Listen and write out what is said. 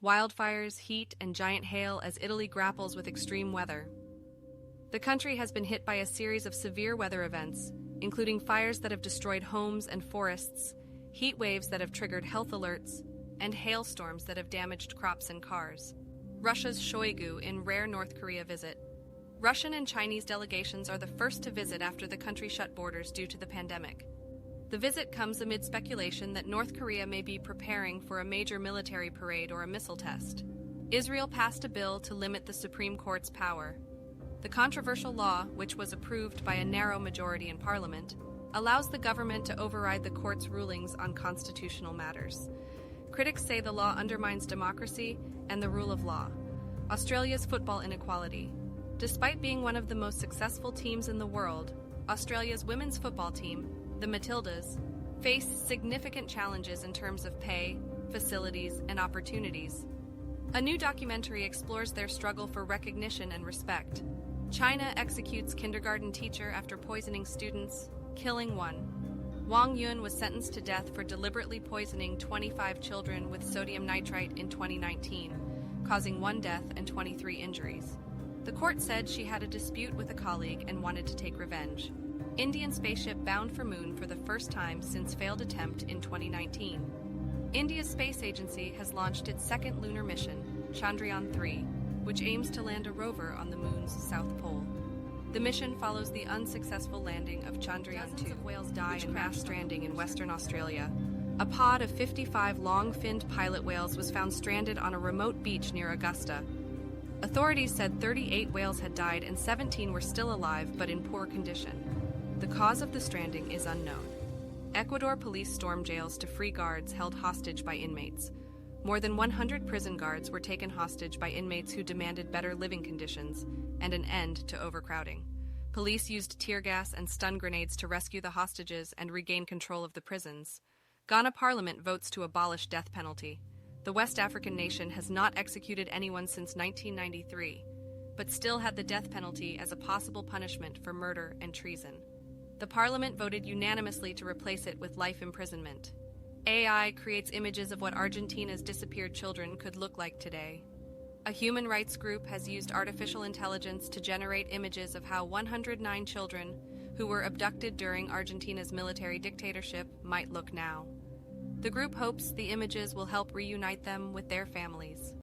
wildfires, heat, and giant hail as Italy grapples with extreme weather. The country has been hit by a series of severe weather events, including fires that have destroyed homes and forests, heat waves that have triggered health alerts, and hailstorms that have damaged crops and cars. Russia's Shoigu in rare North Korea visit. Russian and Chinese delegations are the first to visit after the country shut borders due to the pandemic. The visit comes amid speculation that North Korea may be preparing for a major military parade or a missile test. Israel passed a bill to limit the Supreme Court's power. The controversial law, which was approved by a narrow majority in Parliament, allows the government to override the court's rulings on constitutional matters. Critics say the law undermines democracy and the rule of law. Australia's football inequality. Despite being one of the most successful teams in the world, Australia's women's football team, the Matildas, face significant challenges in terms of pay, facilities, and opportunities. A new documentary explores their struggle for recognition and respect. China executes kindergarten teacher after poisoning students, killing one. Wang Yun was sentenced to death for deliberately poisoning 25 children with sodium nitrite in 2019, causing 1 death and 23 injuries. The court said she had a dispute with a colleague and wanted to take revenge. Indian spaceship bound for Moon for the first time since failed attempt in 2019. India's space agency has launched its second lunar mission, Chandrayaan-3, which aims to land a rover on the Moon's south pole. The mission follows the unsuccessful landing of Chandrayaan-2. Dozens of whales die in mass stranding in Western Australia. A pod of 55 long-finned pilot whales was found stranded on a remote beach near Augusta. Authorities said 38 whales had died and 17 were still alive but in poor condition. The cause of the stranding is unknown. Ecuador police stormed jails to free guards held hostage by inmates. More than 100 prison guards were taken hostage by inmates who demanded better living conditions and an end to overcrowding. Police used tear gas and stun grenades to rescue the hostages and regain control of the prisons. Ghana Parliament votes to abolish death penalty. The West African nation has not executed anyone since 1993, but still had the death penalty as a possible punishment for murder and treason. The parliament voted unanimously to replace it with life imprisonment. AI creates images of what Argentina's disappeared children could look like today. A human rights group has used artificial intelligence to generate images of how 109 children who were abducted during Argentina's military dictatorship might look now. The group hopes the images will help reunite them with their families.